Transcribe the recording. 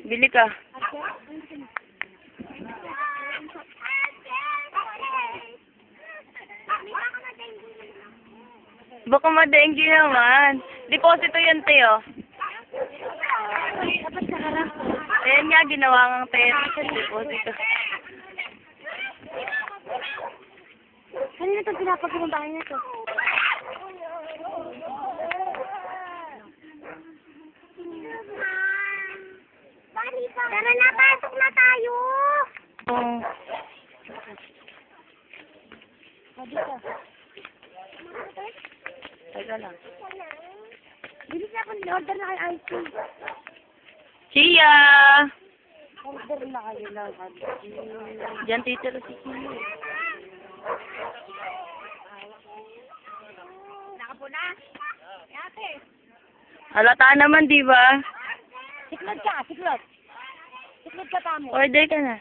Bili ka. Baka ma-dengue naman. Deposito yan, Teo. Ayan nga, ginawa ng Teo. Deposito. Ano na ito pinapagpapagawa niya ito? Tara na, pasok na tayo! Oh. Dito. Teka lang. Bilis na akong order na kay ice cream. Chia! Order na kayo lang. Diyan titira si Chia. Nakapuna? Ate. Halata naman, di ba? Siklod ka, siklod. Siklod ka tamo. Order ka na.